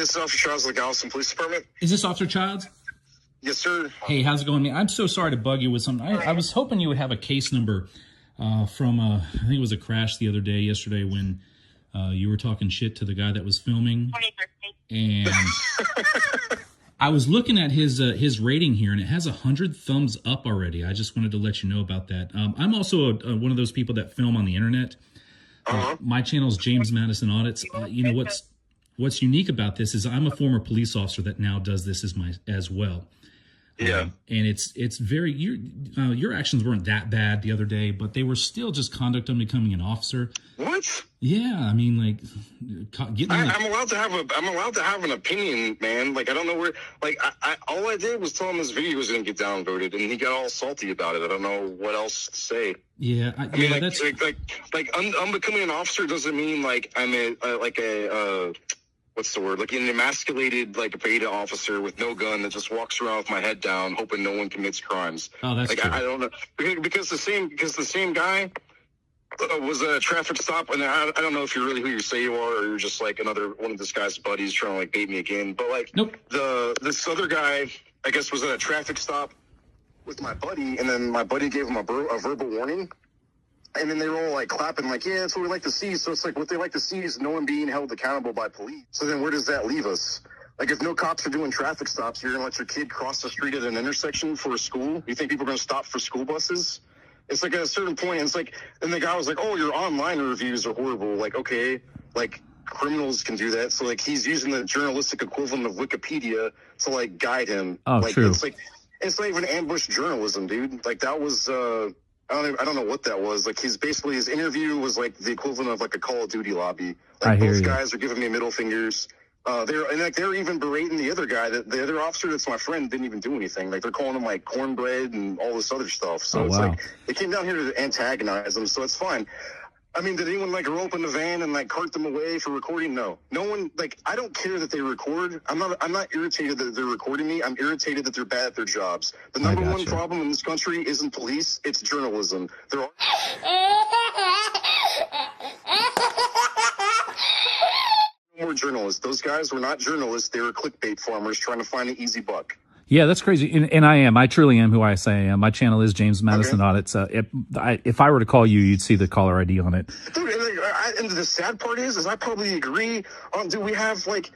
This is Officer Charles of the Galveston Police Department. Is this Officer Childs? Yes, sir. Hey, how's it going, man? I'm so sorry to bug you with something. I was hoping you would have a case number from, I think it was a crash the other day, yesterday, when you were talking shit to the guy that was filming. And I was looking at his rating here, and it has 100 thumbs up already. I just wanted to let you know about that. I'm also one of those people that film on the internet. My channel is James Madison Audits. You know, what's unique about this is I'm a former police officer that now does this as well. Yeah. And it's very, your actions weren't that bad the other day, but they were still just conduct on becoming an officer. What? Yeah, I mean, like, I'm allowed to have an opinion, man. Like, I don't know where. Like, all I did was tell him this video was going to get downvoted, and he got all salty about it. I don't know what else to say. Yeah, I mean, I'm becoming an officer doesn't mean like I'm a what's the word? Like an emasculated, like a beta officer with no gun that just walks around with my head down, hoping no one commits crimes. Oh, that's like true. I don't know because the same guy was a traffic stop, and I don't know if you're really who you say you are, or you're just like another one of this guy's buddies trying to like bait me again. But like, nope. This other guy, I guess, was at a traffic stop with my buddy, and then my buddy gave him a verbal warning. And then they were all like clapping, like, yeah, that's what we like to see. So it's like what they like to see is no one being held accountable by police. So then where does that leave us? Like, if no cops are doing traffic stops, you're going to let your kid cross the street at an intersection for a school? You think people are going to stop for school buses? It's like at a certain point, it's like, and the guy was like, oh, your online reviews are horrible. Like, okay, like criminals can do that. So like he's using the journalistic equivalent of Wikipedia to like guide him. Oh, like, true. It's not even ambush journalism, dude. Like that was, I don't know what that was. Like his interview was like the equivalent of like a Call of Duty lobby. Like both guys are giving me middle fingers. They're even berating the other guy. The other officer that's my friend didn't even do anything. Like they're calling him like cornbread and all this other stuff. So it's like they came down here to antagonize them. So it's fine. I mean, did anyone like roll up in the van and like cart them away for recording? No one. Like I don't care that they record. I'm not irritated that they're recording me. I'm irritated that they're bad at their jobs. The number one problem in this country isn't police. It's journalism. There are more journalists. Those guys were not journalists. They were clickbait farmers trying to find an easy buck. Yeah, that's crazy. And I am. I truly am who I say I am. My channel is James Madison Audits. If I were to call you, you'd see the caller ID on it. Dude, and the sad part is I probably agree on, do we have like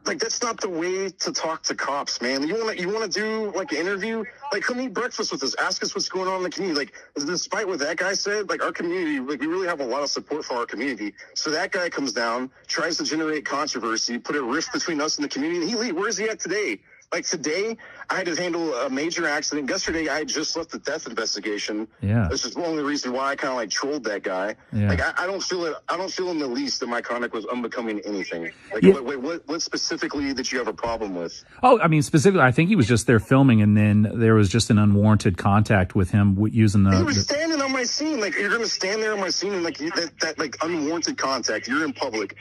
that's not the way to talk to cops, man. You want to do like an interview, like come eat breakfast with us, ask us what's going on in the community. Like despite what that guy said, like our community, like we really have a lot of support for our community. So that guy comes down, tries to generate controversy, put a rift between us and the community. Where's he at today? Like today, I had to handle a major accident. Yesterday, I had just left the death investigation. Yeah, this is the only reason why I kind of like trolled that guy. Yeah. Like I don't feel it. I don't feel in the least that my conduct was unbecoming anything. Like what specifically that you have a problem with? Oh, I mean specifically, I think he was just there filming, and then there was just an unwarranted contact with him using the. He was standing on my scene. Like you're gonna stand there on my scene and like that like unwarranted contact. You're in public.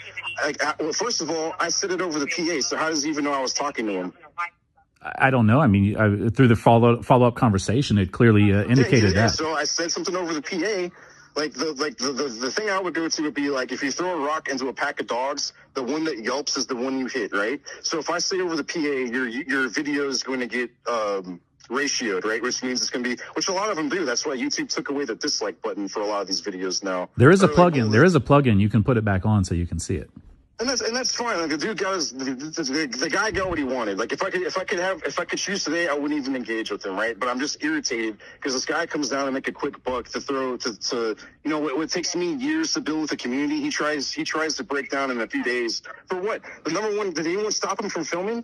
Like well, first of all, I said it over the PA. So how does he even know I was talking to him? I don't know. I mean, through the follow-up conversation, it clearly indicated that. So I said something over the PA. Like the thing I would go to would be like, if you throw a rock into a pack of dogs, the one that yelps is the one you hit, right? So if I say over the PA, your video is going to get ratioed, right? Which means it's going to be, which a lot of them do. That's why YouTube took away the dislike button for a lot of these videos now. There is a plugin. There is a plugin. You can put it back on so you can see it. And that's fine. Like the dude got the guy got what he wanted. Like if I could choose today, I wouldn't even engage with him, right? But I'm just irritated because this guy comes down to make a quick buck to throw to you know what takes me years to build with the community. He tries to break down in a few days for what? The number one. Did anyone stop him from filming?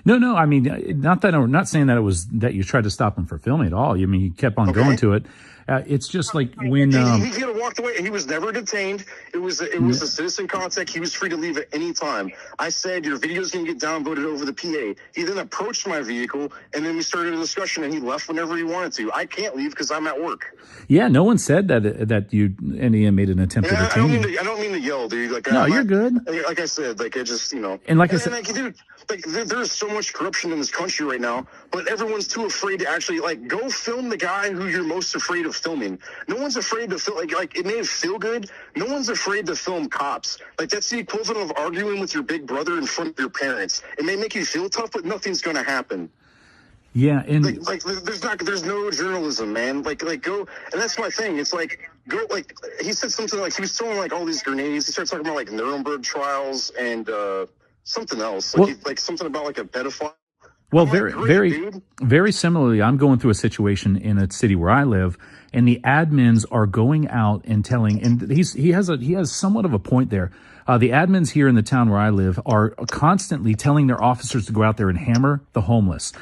No. I mean, not saying that it was that you tried to stop him for filming at all. I mean, he kept on going to it. It's just like when he could have walked away. He was never detained. It was a citizen contact. He was free to leave at any time. I said your video's gonna get downvoted over the PA. He then approached my vehicle, and then we started a discussion, and he left whenever he wanted to. I can't leave because I'm at work. Yeah, no one said that you made an attempt to detain him. I don't mean to yell, dude. Like no, you're good. Like I said, like I just and like I said, dude. Like there is so much corruption in this country right now, but everyone's too afraid to actually, like, go film the guy who you're most afraid of filming. No one's afraid to film, like it may feel good. No one's afraid to film cops. Like, that's the equivalent of arguing with your big brother in front of your parents. It may make you feel tough, but nothing's going to happen. Yeah, and there's no journalism, man. Like go, and that's my thing. It's like go, like he said something like he was throwing like all these grenades. He started talking about like Nuremberg trials and something else, like something about like a pedophile. Well, very similarly, I'm going through a situation in a city where I live, and the admins are going out and telling, and he has somewhat of a point there. The admins here in the town where I live are constantly telling their officers to go out there and hammer the homeless.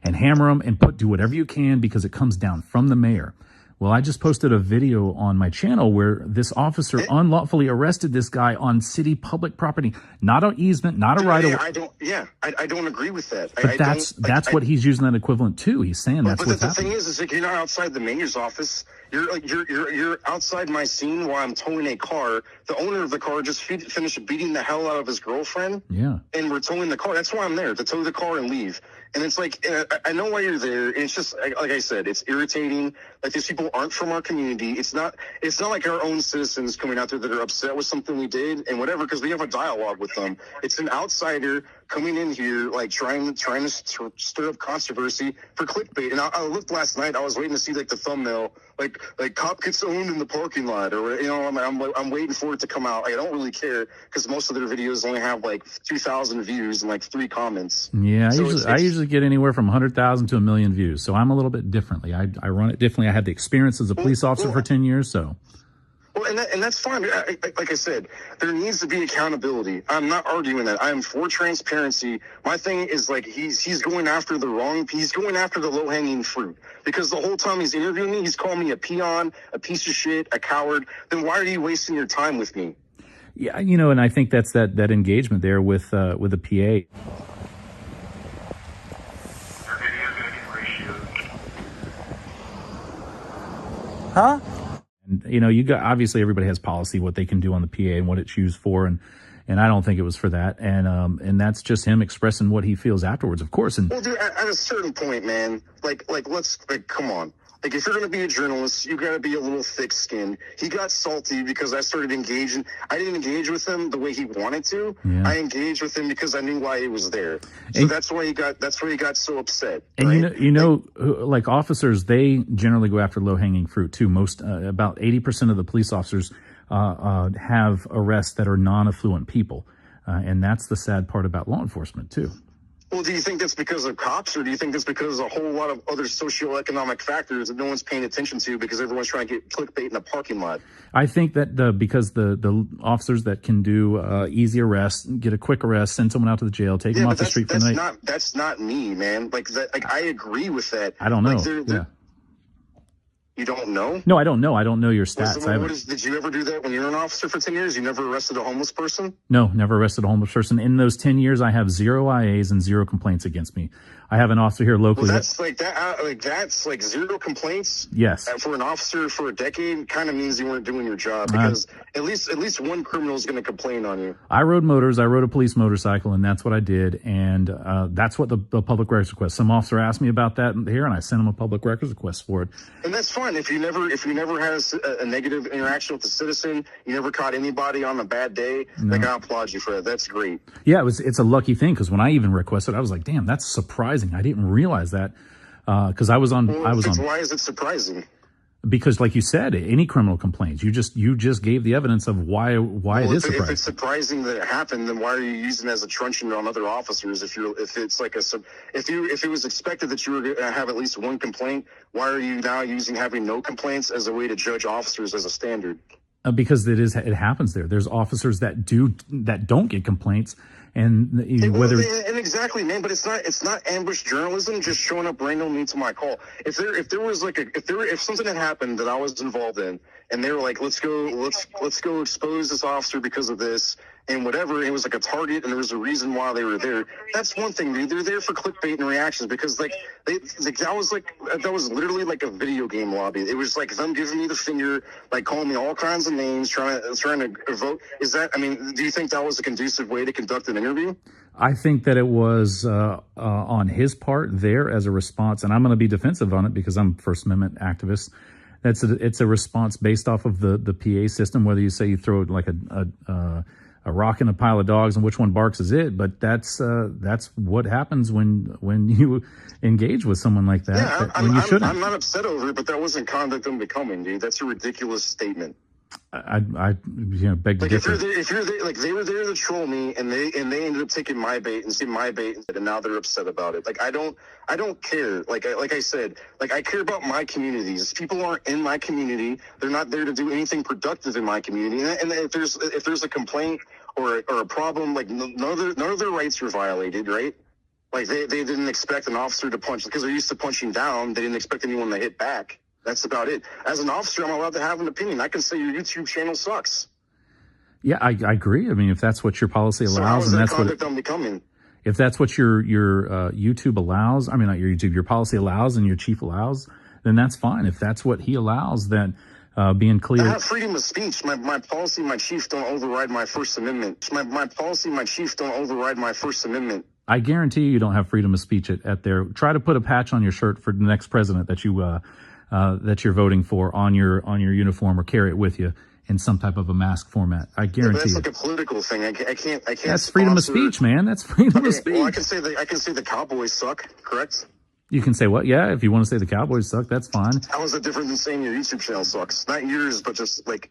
And hammer them and do whatever you can because it comes down from the mayor. Well, I just posted a video on my channel where this officer unlawfully arrested this guy on city public property, not an easement, not a right of way. I don't agree with that. But that's what he's using that equivalent to. He's saying that's what's happening. But the thing is like you're not outside the mayor's office. You're outside my scene while I'm towing a car. The owner of the car just finished beating the hell out of his girlfriend. Yeah. And we're towing the car. That's why I'm there, to tow the car and leave. And it's like, I know why you're there. And it's just, like I said, it's irritating. Like, these people aren't from our community. It's not like our own citizens coming out there that are upset with something we did and whatever, because we have a dialogue with them. It's an outsider coming in here, like trying to stir up controversy for clickbait. And I looked last night. I was waiting to see like the thumbnail, like cop gets owned in the parking lot, or I'm waiting for it to come out. Like, I don't really care because most of their videos only have like 2,000 views and like 3 comments. Yeah, I usually get anywhere from 100,000 to 1 million views. So I'm a little bit differently. I run it differently. I had the experience as a police officer for 10 years. So. Well, and that's fine. Like I said, there needs to be accountability. I'm not arguing that. I am for transparency. My thing is like he's going after the low-hanging fruit, because the whole time he's interviewing me, he's calling me a peon, a piece of shit, a coward. Then why are you wasting your time with me? Yeah, and I think that's that engagement there with the PA. Huh? And, you got, obviously everybody has policy, what they can do on the PA and what it's used for. And I don't think it was for that. And that's just him expressing what he feels afterwards, of course. And well, dude, at a certain point, man, come on. Like, if you're going to be a journalist, you got to be a little thick-skinned. He got salty because I started engaging. I didn't engage with him the way he wanted to. Yeah. I engaged with him because I knew why he was there. So that's why he got so upset. And right? like officers, they generally go after low-hanging fruit too. Most about 80% of the police officers have arrests that are non-affluent people, and that's the sad part about law enforcement too. Well, do you think that's because of cops, or do you think that's because of a whole lot of other socioeconomic factors that no one's paying attention to because everyone's trying to get clickbait in a parking lot? I think that because the officers that can do easy arrests, get a quick arrest, send someone out to the jail, take them off the street for the night. That's not me, man. Like I agree with that. I don't know. You don't know? No, I don't know. I don't know your stats. Did you ever do that when you were an officer for 10 years? You never arrested a homeless person? No, never arrested a homeless person. In those 10 years, I have 0 IAs and 0 complaints against me. I have an officer here locally. Well, that's like 0 complaints. Yes. For an officer for a decade, kind of means you weren't doing your job, because at least one criminal is going to complain on you. I rode motors. I rode a police motorcycle, and that's what I did. And that's what the public records request. Some officer asked me about that here, and I sent him a public records request for it. And that's fine. If you never had a negative interaction with a citizen, you never caught anybody on a bad day, like, I applaud you for that. That's great. Yeah, it's a lucky thing, because when I even requested, I was like, damn, that's surprising. I didn't realize that, because I was on. Why is it surprising? Because, like you said, any criminal complaints, you just gave the evidence of why it is surprising. If it's surprising that it happened, then why are you using it as a truncheon on other officers? If it was expected that you were going to have at least one complaint, why are you now using having no complaints as a way to judge officers as a standard? Because it happens there. There's officers that don't get complaints, and exactly, man. But it's not ambush journalism just showing up randomly to my call. If something had happened that I was involved in, and they were like, let's go expose this officer because of this, and whatever. It was like a target, and there was a reason why they were there. That's one thing, dude. They're there for clickbait and reactions because that was literally like a video game lobby. It was like them giving me the finger, like calling me all kinds of names, trying to vote. Do you think that was a conducive way to conduct an interview? I think that it was on his part there as a response, and I'm going to be defensive on it because I'm First Amendment activist. It's a response based off of the PA system, whether you say you throw like a rock in a pile of dogs and which one barks is it, but that's what happens when you engage with someone like that. Yeah, I'm not upset over it, but that wasn't conduct unbecoming, dude. That's a ridiculous statement. I beg to differ. If you're there, like they were there to troll me, and they ended up taking my bait and now they're upset about it. Like I don't care. Like I said, like I care about my communities. People aren't in my community. They're not there to do anything productive in my community. And if there's a complaint or a problem, like none of their rights were violated, right? Like they didn't expect an officer to punch because they're used to punching down. They didn't expect anyone to hit back. That's about it. As an officer, I'm allowed to have an opinion. I can say your YouTube channel sucks. Yeah, I agree. I mean, if that's what your policy allows, and that's conduct unbecoming. If that's what your YouTube allows, I mean, not your YouTube, your policy allows and your chief allows, then that's fine. If that's what he allows, then being clear. I have freedom of speech. My policy, my chief don't override my First Amendment. My policy, my chief don't override my First Amendment. I guarantee you don't have freedom of speech at there. Try to put a patch on your shirt for the next president that you're voting for on your uniform, or carry it with you in some type of a mask format. I guarantee that's you. Like a political thing. I can't. That's freedom of speech, man. That's freedom of speech. Well, I can say the Cowboys suck. Correct. You can say what? Yeah, if you want to say the Cowboys suck, that's fine. How is it different than saying your YouTube channel sucks? Not yours, but just like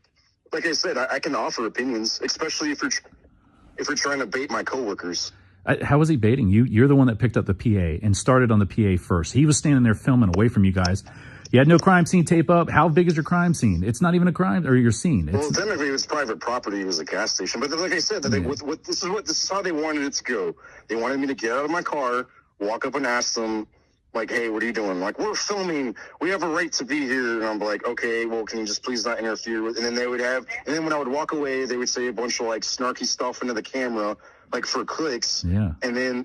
I said, I can offer opinions, especially if you're trying to bait my coworkers. How was he baiting you? You're the one that picked up the PA and started on the PA first. He was standing there filming away from you guys. You had no crime scene tape up. How big is your crime scene? It's not even a crime, or your scene. Well, technically, it was private property. It was a gas station. But like I said, this is how they wanted it to go. They wanted me to get out of my car, walk up and ask them, like, hey, what are you doing? Like, we're filming. We have a right to be here. And I'm like, okay, well, can you just please not interfere with? And then and then when I would walk away, they would say a bunch of like snarky stuff into the camera, like for clicks. Yeah. And then,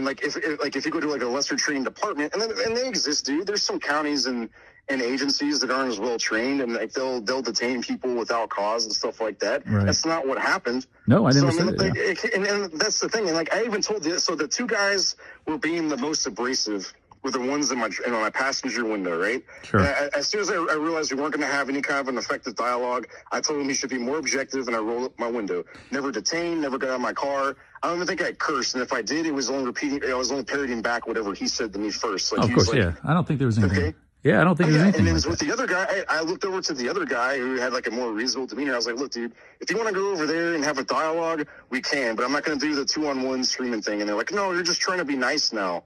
like if you go to like a lesser trained department, and they exist, dude. There's some counties and agencies that aren't as well trained, and like they'll detain people without cause and stuff like that. Right. That's not what happened. No, I didn't say that. And that's the thing. And like I even told you, so the two guys were being the most abrasive were the ones in my passenger window, right? Sure. As soon as I realized we weren't going to have any kind of an effective dialogue, I told him he should be more objective, and I rolled up my window. Never detained, never got out of my car. I don't even think I cursed, and if I did, it was only parodying back whatever he said to me first. Like, of course, yeah. I don't think there was anything. Okay. Yeah, I don't think there's anything. And then like with the other guy, I looked over to the other guy who had like a more reasonable demeanor. I was like, look, dude, if you want to go over there and have a dialogue, we can, but I'm not going to do the 2-on-1 screaming thing. And they're like, no, you're just trying to be nice now.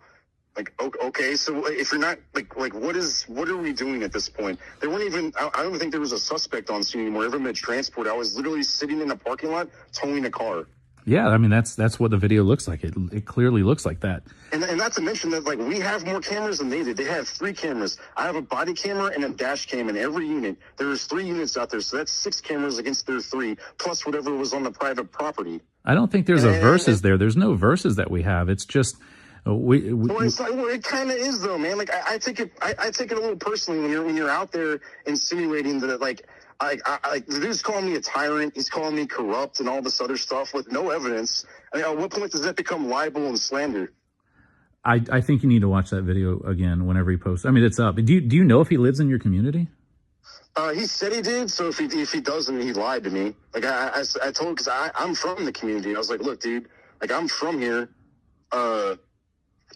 Like, okay, so if you're not like what are we doing at this point? They weren't even. I don't even think there was a suspect on scene anymore. Ever made transport. I was literally sitting in a parking lot towing a car. Yeah, I mean that's what the video looks like. It clearly looks like that. And not to mention that like we have more cameras than they did. They have 3 cameras. I have a body camera and a dash cam in every unit. There's 3 units out there, so that's 6 cameras against their 3, plus whatever was on the private property. I don't think there's a versus there. There's no versus that we have. It's just. It kind of is though, man. Like I take it a little personally when you're out there insinuating that like the dude's calling me a tyrant. He's calling me corrupt and all this other stuff with no evidence. I mean, at what point does that become libel and slander? I think you need to watch that video again whenever he posts. I mean, it's up. Do you know if he lives in your community? He said he did. So if he doesn't, he lied to me. Like I told him, because I'm from the community. I was like, look, dude, like I'm from here.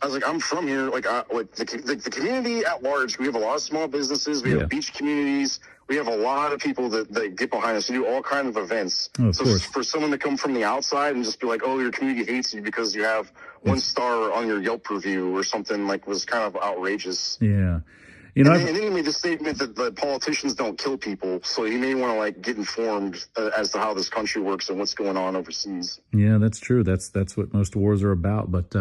I was like, I'm from here. Like the community at large, we have a lot of small businesses. We have beach communities. We have a lot of people that get behind us. We do all kinds of events. Oh, of course. For someone to come from the outside and just be like, oh, your community hates you because you have 1 star on your Yelp review or something, like was kind of outrageous. Yeah. You know, and then he made the statement that the politicians don't kill people, so he may want to like get informed as to how this country works and what's going on overseas. Yeah, that's true. That's what most wars are about. But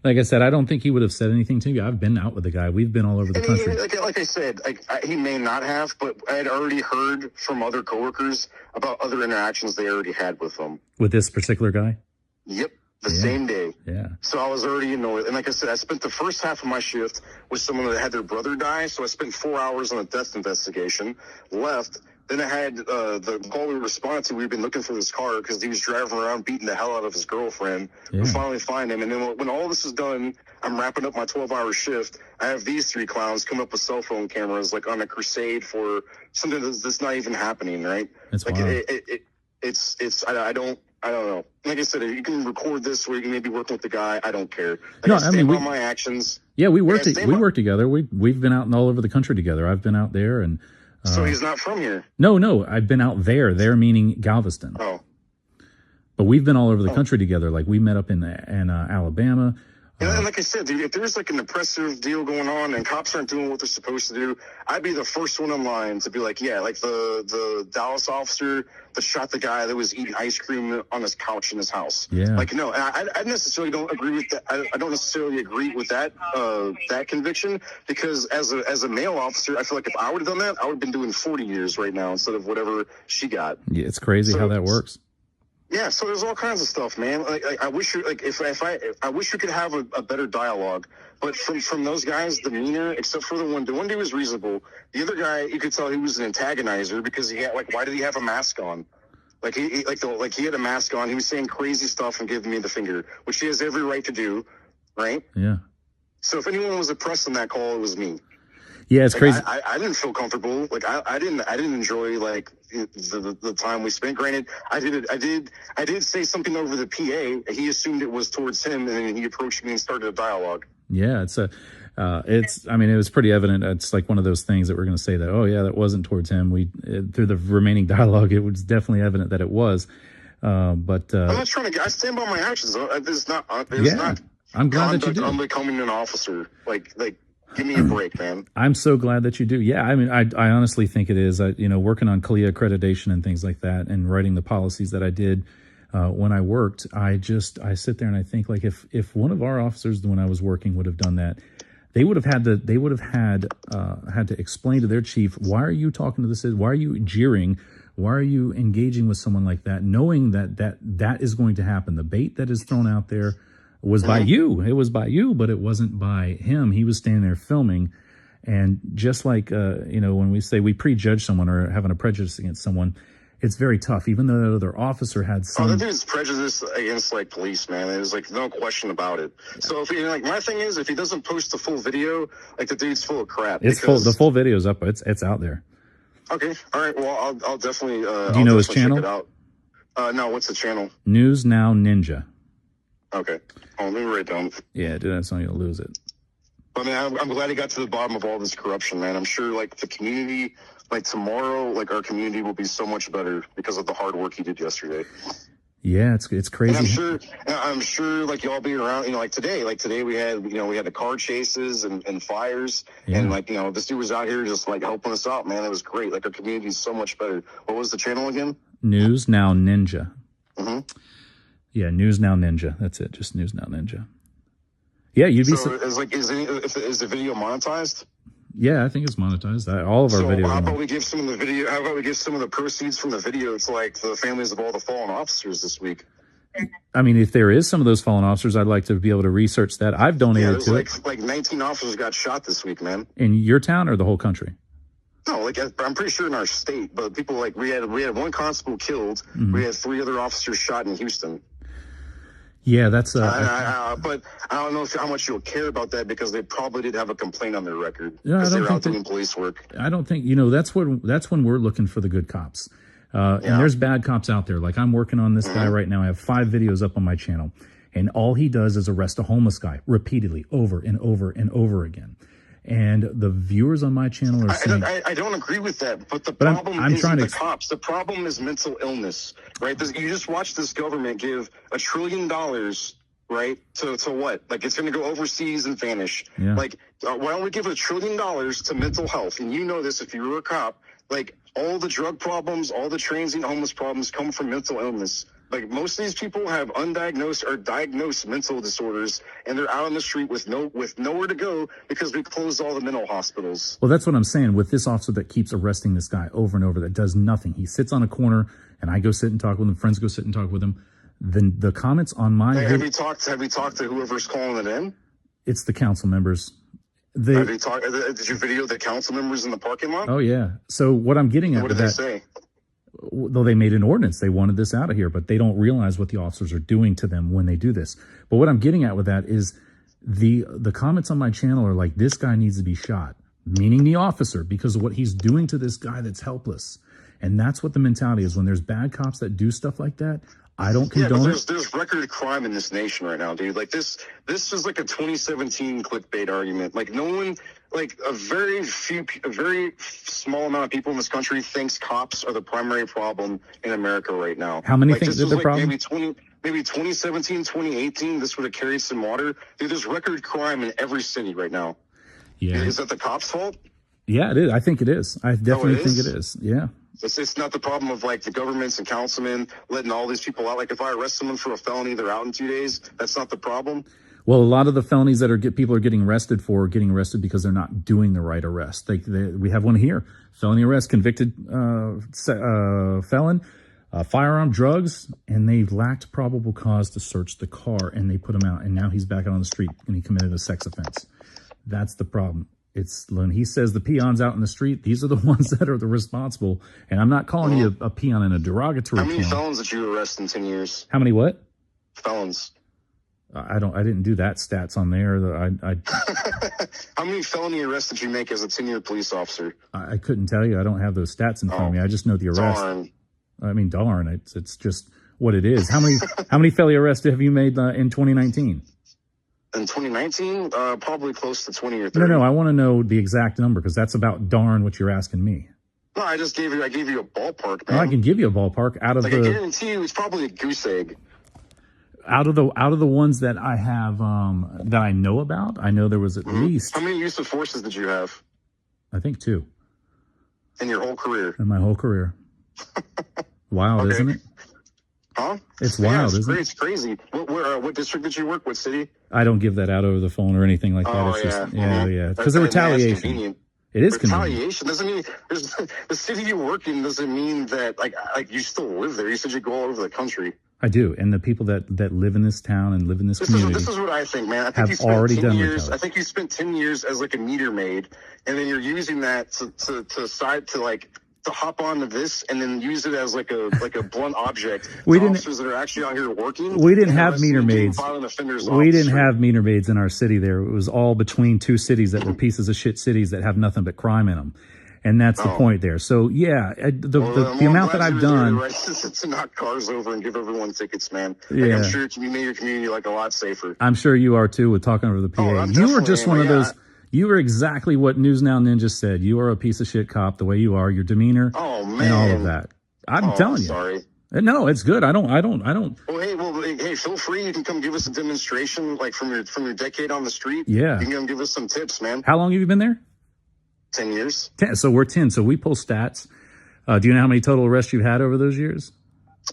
like I said, I don't think he would have said anything to you. I've been out with the guy. We've been all over the country. Like I said, he may not have, but I had already heard from other coworkers about other interactions they already had with him. With this particular guy? Yep. The same day. Yeah. So I was already and like I said, I spent the first half of my shift with someone that had their brother die. So I spent 4 hours on a death investigation, left. Then I had the call we responded to. We've been looking for this car because he was driving around beating the hell out of his girlfriend. Yeah. We finally find him. And then when all this is done, I'm wrapping up my 12-hour shift. I have these 3 clowns come up with cell phone cameras, like on a crusade for something that's not even happening, right? That's like wild. I don't know. Like I said, if you can record this where you can maybe work with the guy, I don't care. Like, No, I stand we, by my actions. Yeah, we work together. We've been out all over the country together. I've been out there, and so he's not from here. No, I've been out there. There meaning Galveston. Oh, but we've been all over the country together. Like we met up in Alabama. And like I said, dude, if there's like an oppressive deal going on and cops aren't doing what they're supposed to do, I'd be the first one in line to be like, yeah, like the Dallas officer that shot the guy that was eating ice cream on his couch in his house. Yeah. Like, no, I necessarily don't agree with that. I don't necessarily agree with that conviction, because as a male officer, I feel like if I would have done that, I would have been doing 40 years right now instead of whatever she got. Yeah, it's crazy how that works. Yeah, so there's all kinds of stuff, man. Like I wish you I wish you could have a better dialogue. But from those guys' demeanor, except for the one dude was reasonable. The other guy, you could tell he was an antagonizer because he had why did he have a mask on? Like he had a mask on. He was saying crazy stuff and giving me the finger, which he has every right to do, right? Yeah. So if anyone was oppressed on that call, it was me. Yeah, it's crazy. I didn't feel comfortable. Like I didn't enjoy like the time we spent. Granted, I did say something over the PA. He assumed it was towards him, and then he approached me and started a dialogue. Yeah, I mean, it was pretty evident. It's like one of those things that we're going to say that, oh yeah, that wasn't towards him. Through the remaining dialogue, it was definitely evident that it was. But I'm not trying to. I stand by my actions. It's not. I'm glad that you do. I'm becoming an officer. Like. Give me a break, man. I'm so glad that you do. Yeah, I mean, I honestly think it is. Working on CLIA accreditation and things like that, and writing the policies that I did when I worked, I sit there and I think, like, if one of our officers when I was working would have done that, they would have had to explain to their chief, why are you talking to this? Why are you jeering? Why are you engaging with someone like that, knowing that is going to happen? The bait that is thrown out there was by you. It was by you, but it wasn't by him. He was standing there filming. And just like, when we say we prejudge someone or having a prejudice against someone, it's very tough. Even though the other officer had some... Oh, that dude's prejudice against, like, police, man. There's, like, no question about it. Yeah. So, my thing is, if he doesn't post the full video, like, the dude's full of crap. The full video's up. It's out there. Okay. All right. Well, I'll definitely... Do you know his channel? Check it out. No, what's the channel? News Now Ninja. Okay. Let me write it down. Yeah, dude, that's not going to lose it. I mean, I'm glad he got to the bottom of all this corruption, man. I'm sure, like, the community, like, tomorrow, like, our community will be so much better because of the hard work he did yesterday. Yeah, it's crazy. And I'm sure, like, y'all be around, like, today we had, we had the car chases and fires. Yeah. And, like, this dude was out here just, like, helping us out, man. It was great. Like, our community is so much better. What was the channel again? News Now Ninja. Mm-hmm. Yeah, News Now Ninja. That's it. Just News Now Ninja. Yeah, you'd be. So is the video monetized? Yeah, I think it's monetized. All of our videos. How about we give some of the video? How about we give some of the proceeds from the video to, like, the families of all the fallen officers this week? I mean, if there is some of those fallen officers, I'd like to be able to research that. I've donated to it. Like 19 officers got shot this week, man. In your town or the whole country? No, like, I'm pretty sure in our state, but people, like, we had one constable killed. Mm-hmm. We had 3 other officers shot in Houston. Yeah, that's but I don't know how much you'll care about that, because they probably did have a complaint on their record because they're out doing police work. I don't think that's when we're looking for the good cops. And there's bad cops out there. Like, I'm working on this guy right now. I have 5 videos up on my channel, and all he does is arrest a homeless guy repeatedly, over and over and over again. And the viewers on my channel are saying... I don't agree with that, but the problem isn't the cops. The problem is mental illness, right? You just watch this government give $1 trillion right? To what? Like, it's going to go overseas and vanish. Yeah. Like, why don't we give $1 trillion to mental health? And you know this if you were a cop. Like, all the drug problems, all the transient homeless problems come from mental illness. Like, most of these people have undiagnosed or diagnosed mental disorders, and they're out on the street with nowhere to go because we closed all the mental hospitals. Well, that's what I'm saying with this officer that keeps arresting this guy over and over that does nothing. He sits on a corner, and I go sit and talk with him. Friends go sit and talk with him. Then the comments on my have you talked to whoever's calling it in? It's the council members. Did you video the council members in the parking lot? Oh yeah. So what I'm getting at, what did they say? Though they made an ordinance, they wanted this out of here, but they don't realize what the officers are doing to them when they do this. But what I'm getting at with that is the comments on my channel are like, this guy needs to be shot, meaning the officer, because of what he's doing to this guy that's helpless. And that's what the mentality is. When there's bad cops that do stuff like that, I don't condone it. There's record crime in this nation right now, dude. Like this is like a 2017 clickbait argument. Like no one, like a very small amount of people in this country thinks cops are the primary problem in America right now. How many think they're the problem? Maybe 2017, 2018, this would have carried some water. Dude, there's record crime in every city right now. Yeah. Is that the cops' fault? Yeah, it is. I think it is. I definitely think it is. Yeah. It's not the problem of like the governments and councilmen letting all these people out. Like if I arrest someone for a felony, they're out in 2 days. That's not the problem. Well, a lot of the felonies that people are getting arrested for are getting arrested because they're not doing the right arrest. We have one here, felony arrest, convicted felon, firearm, drugs, and they lacked probable cause to search the car, and they put him out. And now he's back out on the street, and he committed a sex offense. That's the problem. It's when he says the peons out in the street, these are the ones that are the responsible. And I'm not calling you a peon in a derogatory How many peon. felons did you arrest in 10 years? How many what? Felons. I didn't do that stats on there. How many felony arrests did you make as a 10-year police officer? I couldn't tell you. I don't have those stats in front of me. I just know the arrest. Darn. I mean, darn. It's just what it is. How many felony arrests have you made in 2019? In 2019, probably close to 20 or 30. No, I want to know the exact number because that's about darn what you're asking me. No, I gave you a ballpark, man. No, I can give you a ballpark out of I guarantee you, it's probably a goose egg. Out of the ones that I have that I know about. I know there was at least. How many use of forces did you have? I think 2. In your whole career? In my whole career. Wild, isn't it? Huh? It's wild, isn't it? It's crazy. What district did you work? What city? I don't give that out over the phone or anything like that. Oh, it's just, yeah. yeah. Because of retaliation. It is retaliation. Doesn't mean the city you work in doesn't mean that like you still live there. You said you go all over the country. I do, and the people that live in this town and live in this community. This is what I think, man. I think you spent 10 years. I think you spent 10 years as like a meter maid, and then you're using that to hop onto this and then use it as like a blunt object. Officers that are actually out here working. We didn't have meter maids. We didn't have meter maids in our city there. It was all between 2 cities that were pieces of shit cities that have nothing but crime in them. And that's the point there. So yeah, the amount that I've done to knock cars over and give everyone tickets, man. Yeah. I'm sure you made your community like a lot safer. I'm sure you are too with talking over the PA. You were just one of those. You were exactly what News Now Ninja said. You are a piece of shit cop the way you are, your demeanor, and all of that. I'm telling you. Sorry. No, it's good. I don't. Well, hey, feel free. You can come give us a demonstration, like from your decade on the street. Yeah. You can come give us some tips, man. How long have you been there? 10 years. 10. So we're 10. So we pull stats. Do you know how many total arrests you've had over those years?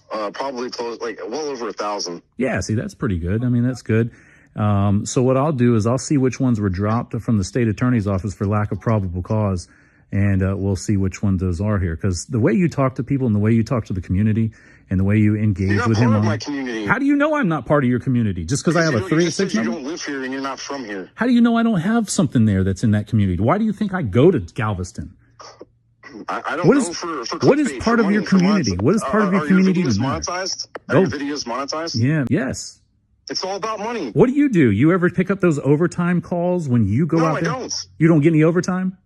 Probably close, like well over 1,000. Yeah. See, that's pretty good. I mean, that's good. So what I'll do is I'll see which ones were dropped from the state attorney's office for lack of probable cause. And we'll see which ones those are here. Because the way you talk to people and the way you talk to the community and the way you engage with him. My community. How do you know I'm not part of your community? Just because I have a 386 number? You don't live here and you're not from here. How do you know I don't have something there that's in that community? Why do you think I go to Galveston? I don't know for what is part of your community? What is part of your community? Are your videos monetized? Are your videos monetized? Yeah. Yes. It's all about money. What do? You ever pick up those overtime calls when you go out there? No, I don't. You don't get any overtime?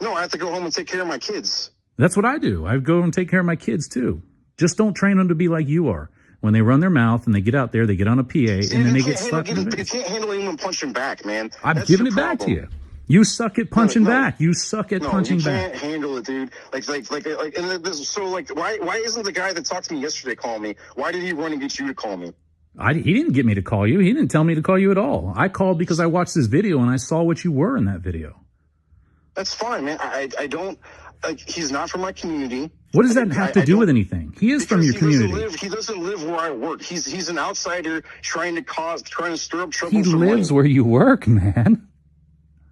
No, I have to go home and take care of my kids. That's what I do. I go and take care of my kids too. Just don't train them to be like you are. When they run their mouth and they get out there, they get on a PA, and then they get slapped in the face. You can't handle anyone punching back, man. I'm giving it back to you. You suck at punching back. You suck at punching back. You can't handle it, dude. And this, so like, why isn't the guy that talked to me yesterday calling me? Why did he run and get you to call me? He didn't get me to call you. He didn't tell me to call you at all. I called because I watched this video and I saw what you were in that video. That's fine, man. I don't, like, he's not from my community. What does that have to do with anything? He is from your community. He doesn't live where I work. He's an outsider trying to stir up trouble. He lives where you work, man.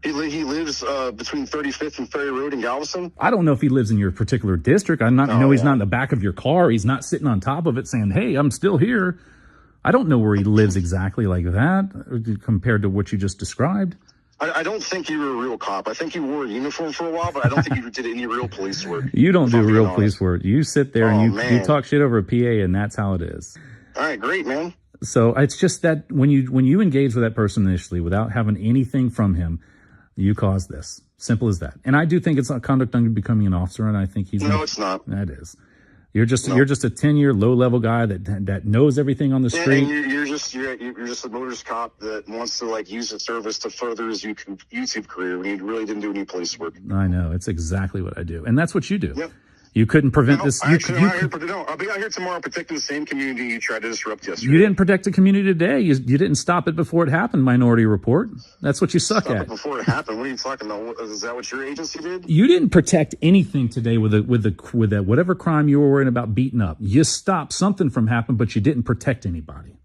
He lives between 35th and Ferry Road in Galveston. I don't know if he lives in your particular district. He's not in the back of your car. He's not sitting on top of it saying, hey, I'm still here. I don't know where he lives exactly like that compared to what you just described. I don't think you were a real cop. I think you wore a uniform for a while, but I don't think you did any real police work. You don't do real police work. You sit there and you talk shit over a PA, and that's how it is. All right, great, man. So it's just that when you engage with that person initially without having anything from him, you caused this. Simple as that. And I do think it's not conduct on becoming an officer, and I think he's... No, it's not. That is. You're just a 10-year low-level guy that knows everything on the street. And you're just a motorist cop that wants to, like, use the service to further his YouTube career when you really didn't do any police work. I know. It's exactly what I do. And that's what you do. Yep. You couldn't prevent this. I'll be out here tomorrow protecting the same community you tried to disrupt yesterday. You didn't protect the community today. You didn't stop it before it happened, Minority Report. That's what you suck at. Before it happened? What are you talking about? Is that what your agency did? You didn't protect anything today with that whatever crime you were worrying about beating up. You stopped something from happening, but you didn't protect anybody.